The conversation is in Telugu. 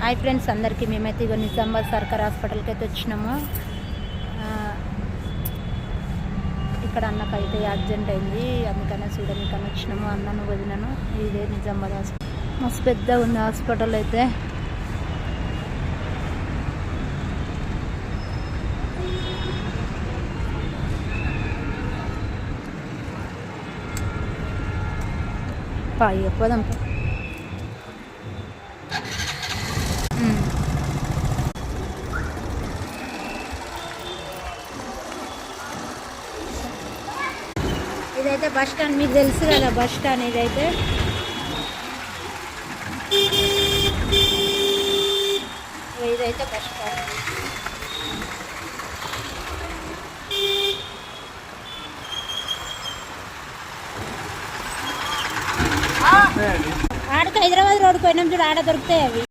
హాయ్ ఫ్రెండ్స్ అందరికీ మేమైతే ఇగో నిజామాబాద్ సర్కార్ హాస్పిటల్కి అయితే వచ్చినాము. ఇక్కడ అన్నకైతే యాక్సిడెంట్ అయింది, అందుకనే చూడడానికని వచ్చినాము. అన్నను వదిలినాను. ఇదే నిజామాబాద్ హాస్పిటల్, మస్తు పెద్దగా ఉంది హాస్పిటల్ అయితే. పోదాం. ఇదైతే బస్ స్టాండ్, మీకు తెలుసు కదా బస్ స్టాండ్. ఇదైతే బస్ స్టాండ్. ఆడకి హైదరాబాద్ రోడ్కి పోయినాం చూడు, ఆడ దొరుకుతాయి అవి.